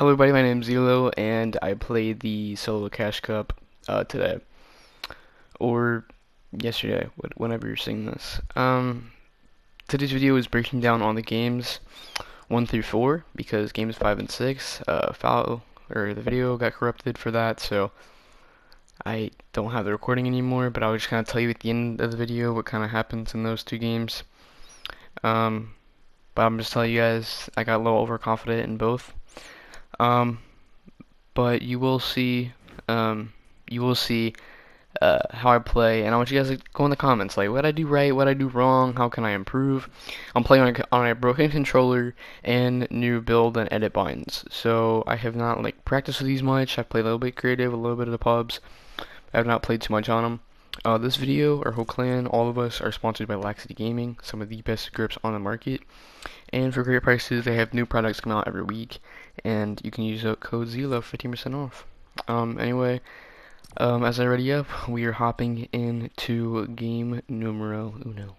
Hello everybody, my name's Zelo, and I played the solo cash cup today, or yesterday, whenever you're seeing this. Today's video is breaking down all the games 1 through 4, because games 5 and 6, the video got corrupted for that, so I don't have the recording anymore, but I was just kind of tell you at the end of the video what kind of happens in those two games. But I'm just telling you guys, I got a little overconfident in both. But you will see, how I play, and I want you guys to go in the comments, like, what I do right, what I do wrong, how can I improve. I'm playing on a broken controller and new build and edit binds, so I have not, like, practiced with these much. I've played a little bit creative, a little bit of the pubs. I have not played too much on them. This video, our whole clan, all of us, are sponsored by Laxity Gaming, some of the best grips on the market. And for great prices, they have new products come out every week, and you can use code ZELO 15% off. As I ready up, we are hopping into game numero uno.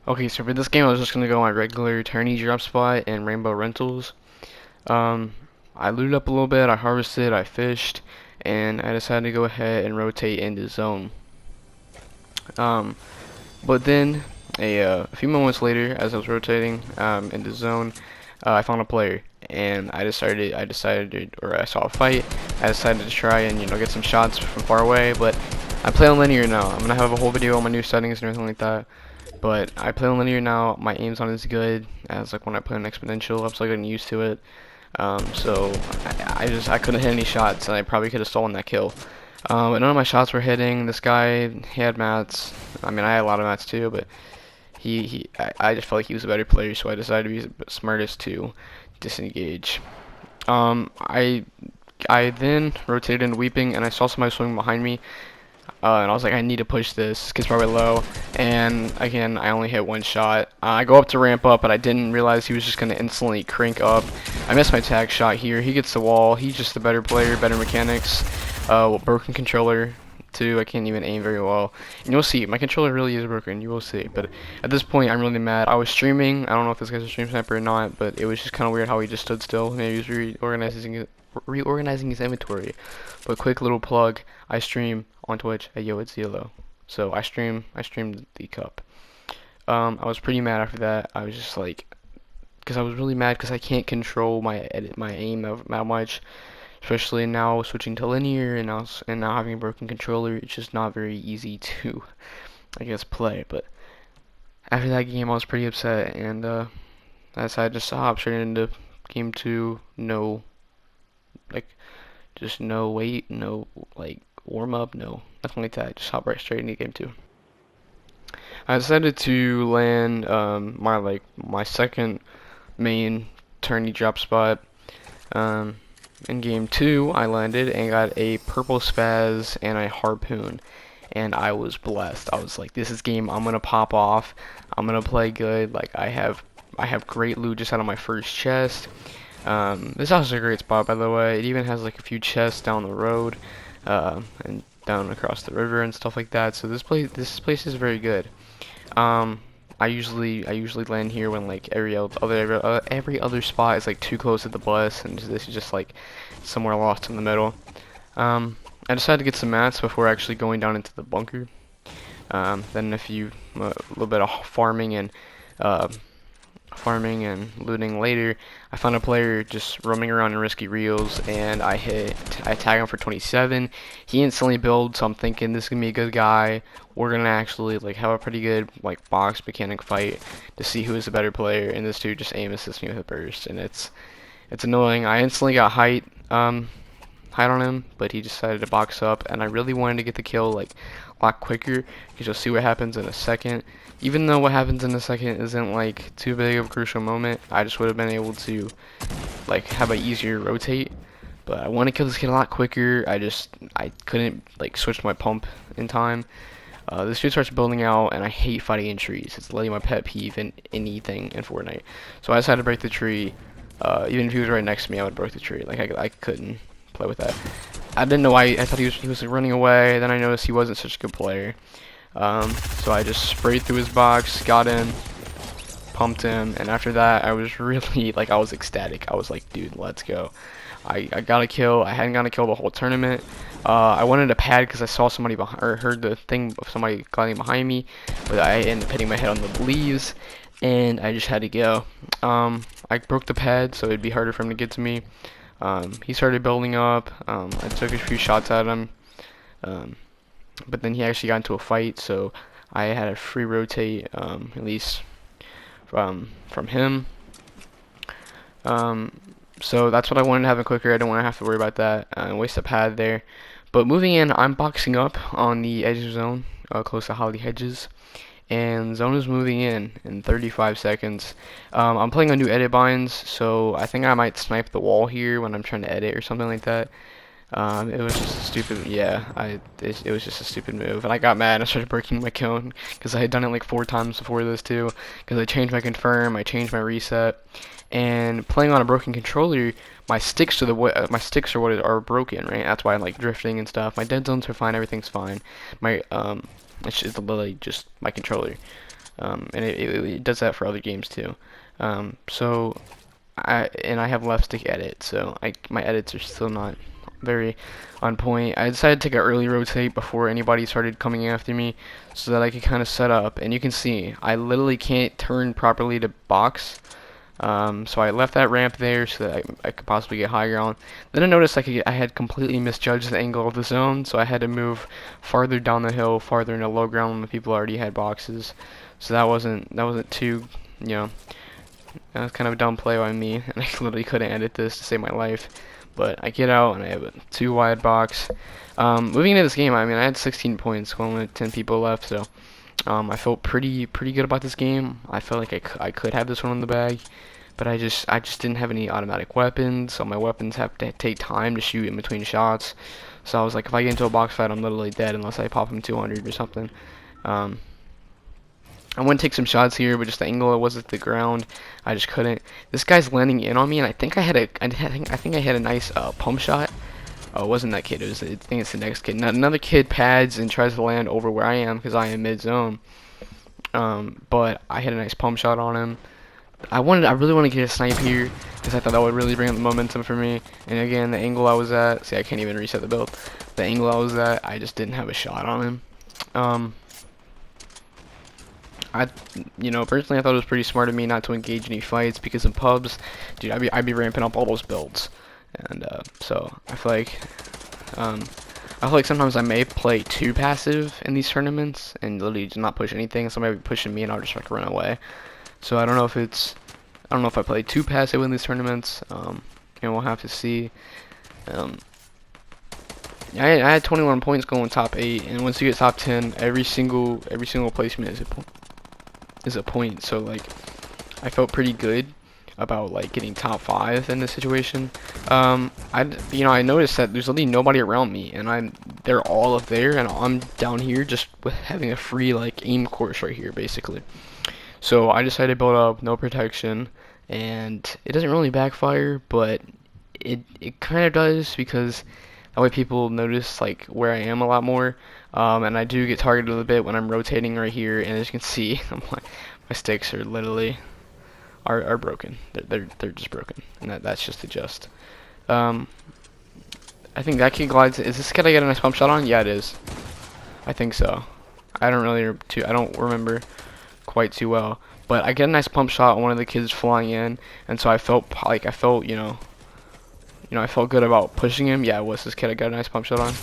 Okay, so for this game, I was just gonna go on regular tourney drop spot and rainbow rentals. I looted up a little bit, I harvested, I fished, and I decided to go ahead and rotate into zone. But then a few moments later, as I was rotating into zone, I found a player, and I saw a fight. I decided to try and get some shots from far away. But I play on linear now. I'm gonna have a whole video on my new settings and everything like that. But I play on linear now. My aim's not as good as like when I play on exponential. I'm still getting used to it. So I couldn't hit any shots, and I probably could have stolen that kill. But none of my shots were hitting. This guy, he had mats. I mean, I had a lot of mats too, but I just felt like he was a better player, so I decided to be the smartest to disengage. I then rotated into weeping, and I saw somebody swimming behind me, and I was like, I need to push this. Kid's probably low, and again, I only hit one shot. I go up to ramp up, but I didn't realize he was just gonna instantly crank up. I missed my tag shot here. He gets the wall. He's just a better player, better mechanics. Broken controller too. I can't even aim very well. And you'll see, my controller really is broken. You will see. But at this point, I'm really mad. I was streaming. I don't know if this guy's a stream sniper or not, but it was just kind of weird how he just stood still. Maybe he was reorganizing his inventory. But quick little plug: I stream on Twitch at YoIt'sZelo. So I streamed the cup. I was pretty mad after that. I was just like, because I was really mad because I can't control my aim that much. Especially now switching to linear and now having a broken controller, it's just not very easy to, I guess, play. But after that game, I was pretty upset, and I decided to hop straight into game 2. No, just no wait, no warm up, no nothing like that. Just hop right straight into game 2. I decided to land my second main tourney drop spot. In game 2, I landed and got a purple spaz and a harpoon, and I was blessed. I was like, this is game I'm gonna pop off. I'm gonna play good. Like I have great loot just out of my first chest. This house is a great spot, by the way. It even has like a few chests down the road, and down across the river and stuff like that. So this place is very good. I usually land here when like every other spot is like too close to the bus, and this is just like somewhere lost in the middle. I decided to get some mats before actually going down into the bunker. Then a little bit of farming and looting later, I found a player just roaming around in risky reels, and I tag him for 27. He instantly builds, so I'm thinking this is gonna be a good guy. We're gonna actually like have a pretty good like box mechanic fight to see who is the better player, and this dude just aim assists me with a burst, and it's annoying. I instantly got height on him, but he decided to box up, and I really wanted to get the kill like a lot quicker, because you'll see what happens in a second. Even though what happens in a second isn't like too big of a crucial moment, I just would have been able to like have an easier rotate. But I want to kill this kid a lot quicker. I couldn't like switch my pump in time. This dude starts building out, and I hate fighting in trees. It's literally my pet peeve in anything in Fortnite. So I decided to break the tree. Even if he was right next to me, I would break the tree. Like I couldn't play with that. I didn't know why. I thought he was like, running away. Then I noticed he wasn't such a good player. So I just sprayed through his box, got in, pumped him, and after that, I was really, like, I was ecstatic. I was like, dude, let's go. I got a kill. I hadn't gotten a kill the whole tournament. I wanted a pad because I saw somebody behind, or heard the thing of somebody gliding behind me, but I ended up hitting my head on the leaves, and I just had to go. I broke the pad, so it'd be harder for him to get to me. He started building up. I took a few shots at him, but then he actually got into a fight, so I had a free rotate, at least from him. So that's what I wanted to have a quicker. I don't want to have to worry about that and waste a pad there. But moving in, I'm boxing up on the edge of zone, close to Holly Hedges, and zone is moving in 35 seconds. I'm playing on new edit binds, so I think I might snipe the wall here when I'm trying to edit or something like that. It was just a stupid, yeah, it was just a stupid move, and I got mad and I started breaking my cone, because I had done it like 4 times before this too, because I changed my confirm, I changed my reset, and playing on a broken controller, my sticks are are broken, right? That's why I'm like drifting and stuff. My dead zones are fine, everything's fine. My it's just literally just my controller, and it does that for other games too. So I have left stick edit, so my edits are still not very on point. I decided to take an early rotate before anybody started coming after me, so that I could kind of set up. And you can see I literally can't turn properly to box. So I left that ramp there so that I could possibly get high ground. Then I noticed I had completely misjudged the angle of the zone, so I had to move farther down the hill, farther into low ground when the people already had boxes. So that wasn't too, that was kind of a dumb play by me, and I literally couldn't edit this to save my life. But I get out and I have a 2 wide box. Moving into this game, I mean, I had 16 points, only 10 people left, so I felt pretty good about this game. I felt like I could have this one in the bag, but I just didn't have any automatic weapons, so my weapons have to take time to shoot in between shots. So I was like, if I get into a box fight, I'm literally dead unless I pop him 200 or something. I want to take some shots here, but just the angle it was at the ground, I just couldn't. This guy's landing in on me, and I think I had a nice pump shot. Oh, it wasn't that kid. I think it's the next kid. Now, another kid pads and tries to land over where I am because I am mid zone. But I hit a nice pump shot on him. I really want to get a snipe here because I thought that would really bring up the momentum for me. And again, the angle I was at, see, I can't even reset the build. The angle I was at, I just didn't have a shot on him. Personally, I thought it was pretty smart of me not to engage any fights because in pubs, dude, I'd be ramping up all those builds, and so I feel like sometimes I may play too passive in these tournaments and literally just not push anything. Somebody be pushing me and I'll just like run away. So I don't know if I play too passive in these tournaments. And we'll have to see. I had 21 points going top 8, and once you get top 10, every single placement is a point. So like I felt pretty good about like getting top 5 in this situation. I noticed that there's really nobody around me, and they're all up there, and I'm down here just with having a free like aim course right here basically. So I decided to build up no protection, and it doesn't really backfire, but it kind of does because that way people notice like where I am a lot more. And I do get targeted a little bit when I'm rotating right here, and as you can see, my sticks are literally are broken. They're just broken, and that's just the gist. I think that kid glides. Is this kid I get a nice pump shot on? Yeah, it is. I think so. I don't remember quite too well, but I get a nice pump shot on one of the kids flying in, and so I felt I felt good about pushing him. Yeah, it was this kid I got a nice pump shot on.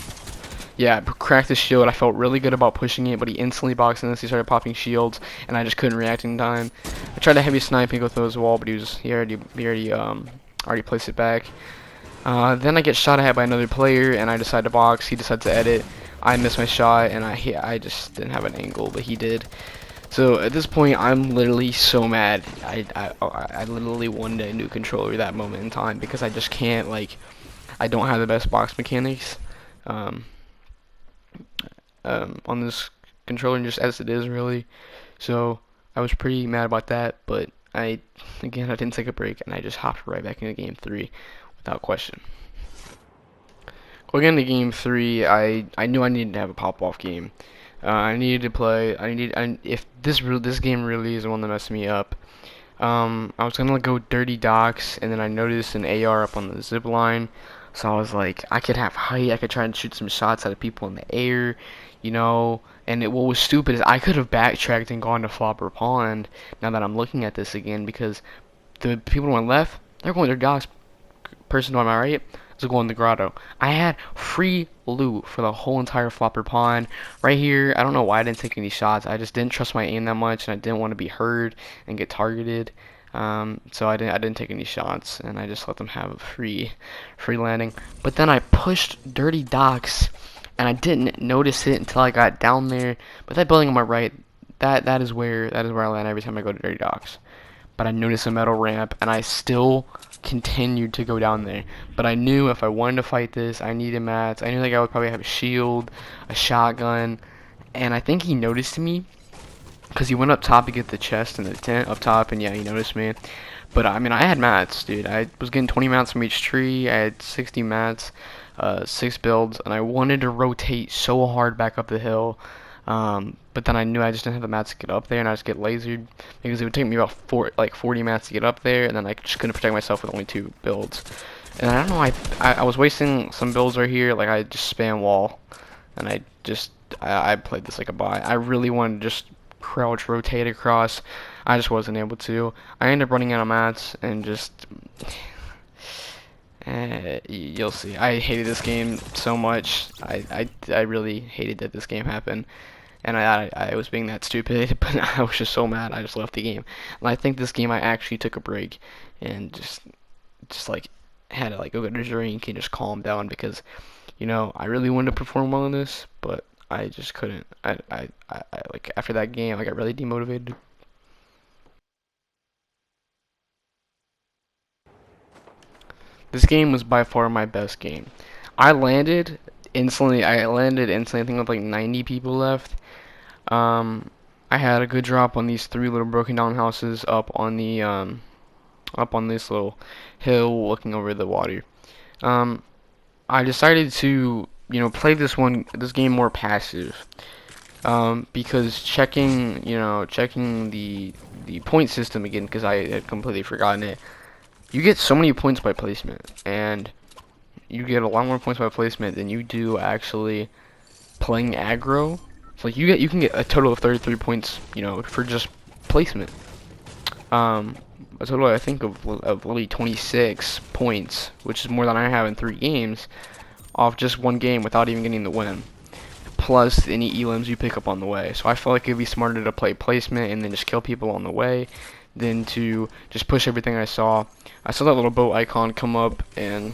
Yeah, cracked his shield. I felt really good about pushing it, but he instantly boxed in this. He started popping shields, and I just couldn't react in time. I tried to heavy snipe and go through his wall, but he already placed it back. Then I get shot at by another player, and I decide to box. He decides to edit. I miss my shot, and I just didn't have an angle, but he did. So at this point, I'm literally so mad. I literally wanted a new controller at that moment in time because I just can't, like, I don't have the best box mechanics on this controller, just as it is really. So I was pretty mad about that, but I didn't take a break, and I just hopped right back into game 3 without question. Going into game 3, I knew I needed to have a pop-off game. I needed to play. If this game really is the one that messed me up. I was gonna go dirty docks, and then I noticed an AR up on the zip line. So I was like, I could have height. I could try and shoot some shots at people in the air, you know. And what was stupid is I could have backtracked and gone to Flopper Pond. Now that I'm looking at this again, because the people on my left, they're going to docks. Person on my right is going to grotto. I had free loot for the whole entire Flopper Pond. Right here, I don't know why I didn't take any shots. I just didn't trust my aim that much, and I didn't want to be heard and get targeted. So I didn't take any shots, and I just let them have a free landing. But then I pushed dirty docks, and I didn't notice it until I got down there. But that building on my right, that is where I land every time I go to dirty docks. But I noticed a metal ramp, and I still continued to go down there. But I knew if I wanted to fight this, I needed mats. I knew that guy would probably have a shield, a shotgun, and I think he noticed me because he went up top to get the chest in the tent up top, and yeah, he noticed me. But I mean, I had mats, dude. I was getting 20 mats from each tree. I had 60 mats, 6 builds, and I wanted to rotate so hard back up the hill. But then I knew I just didn't have the mats to get up there, and I just get lasered because it would take me about 40 mats to get up there, and then I just couldn't protect myself with only 2 builds. And I don't know, I was wasting some builds right here. Like, I just spam wall, and I played this like a bot. I really wanted to just crouch rotate across. I just wasn't able to. I ended up running out of mats and just you'll see. I hated this game so much. I really hated that this game happened. And I was being that stupid, but I was just so mad I just left the game. And I think this game I actually took a break and just like had to like go get a drink and just calm down because, you know, I really wanted to perform well in this, but I just couldn't. I like after that game I got really demotivated. This game was by far my best game. I landed instantly. I think with like 90 people left. I had a good drop on these 3 little broken down houses up on this little hill looking over the water. I decided to, you know, play this game more passive. Because checking the point system again because I had completely forgotten it. You get so many points by placement, and you get a lot more points by placement than you do actually playing aggro. So like you can get a total of 33 points, you know, for just placement. A total I think of literally 26 points, which is more than I have in 3 games, off just one game without even getting the win. Plus any elims you pick up on the way. So I feel like it'd be smarter to play placement and then just kill people on the way than to just push everything I saw. I saw that little boat icon come up, and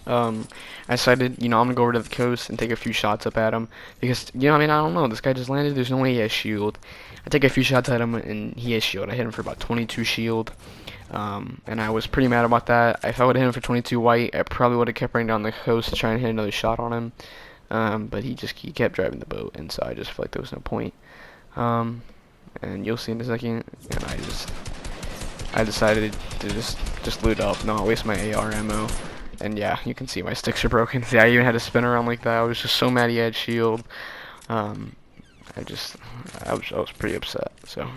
I decided, you know, I'm gonna go over to the coast and take a few shots up at him because, you know, I mean, I don't know, this guy just landed. There's no way he has shield. I take a few shots at him and he has shield. I hit him for about 22 shield, and I was pretty mad about that. If I would have hit him for 22 white, I probably would have kept running down the coast to try and hit another shot on him. But he kept driving the boat, and so I just felt like there was no point. And you'll see in a second. And I decided to just loot up, not waste my AR ammo. And yeah, you can see my sticks are broken. See, I even had to spin around like that. I was just so mad he had shield. I was pretty upset. So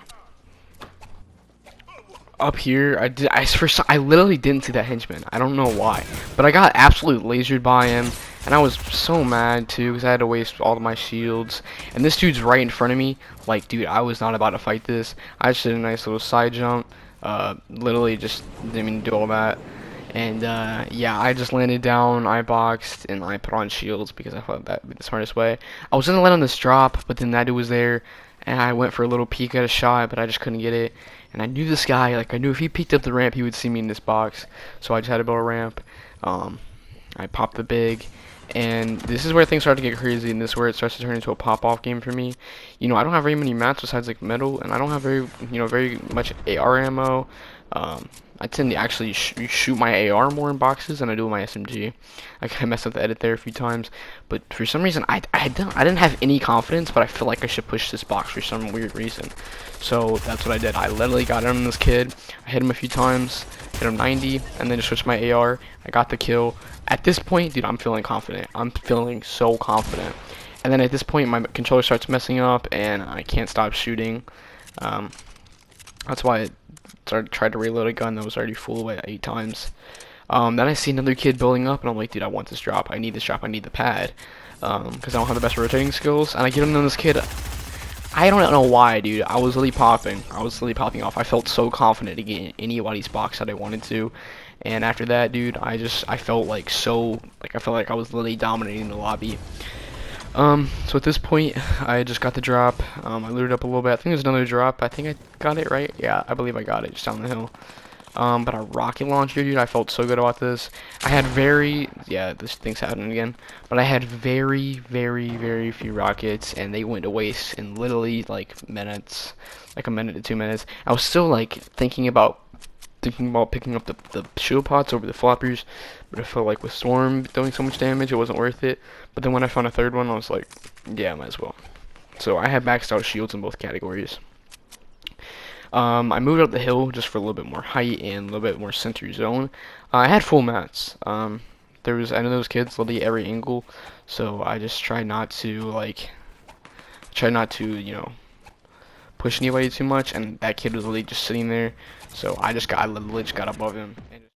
up here, I literally didn't see that henchman. I don't know why, but I got absolutely lasered by him. And I was so mad too because I had to waste all of my shields. And this dude's right in front of me. Like, dude, I was not about to fight this. I just did a nice little side jump. Literally just didn't even do all that. And yeah, I just landed down, I boxed, and I put on shields because I thought that would be the smartest way. I was gonna let on this drop, but then that dude was there, and I went for a little peek at a shot, but I just couldn't get it. And I knew this guy, like I knew if he peeked up the ramp, he would see me in this box. So I just had to build a ramp. I popped the big. And this is where things start to get crazy, and this is where it starts to turn into a pop-off game for me. You know, I don't have very many mats besides like metal, and I don't have very much AR ammo. I tend to actually shoot my AR more in boxes than I do with my SMG. I kind of messed up the edit there a few times, but for some reason I didn't have any confidence, but I feel like I should push this box for some weird reason. So that's what I did. I literally got in on this kid. I hit him a few times, hit him 90, and then just switched my AR. I got the kill. At this point, dude, I'm feeling confident. I'm feeling so confident. And then at this point, my controller starts messing up, and I can't stop shooting. Um, that's why I tried to reload a gun that was already full like 8 times. Then I see another kid building up, and I'm like, dude, I want this drop. I need this drop. I need the pad. Because I don't have the best rotating skills. And I get on this kid. I don't know why, dude. I was really popping. I was really popping off. I felt so confident to get in anybody's box that I wanted to. And after that, dude, I felt like I felt like I was literally dominating the lobby. So at this point, I just got the drop. I looted up a little bit. I think there's another drop. I think I got it right. Yeah, I believe I got it just down the hill. But a rocket launcher, dude, I felt so good about this. I had this thing's happening again. But I had very few rockets, and they went to waste in literally like minutes, like a minute to 2 minutes. I was still like thinking about picking up the shield pots over the floppers, but I felt like with Storm doing so much damage, it wasn't worth it. But then when I found a third one, I was like, yeah, might as well. So I had maxed out shields in both categories. I moved up the hill just for a little bit more height and a little bit more center zone. I had full mats. I know those kids literally every angle, so I just try not to, push anybody too much. And that kid was literally just sitting there, so I literally just got above him.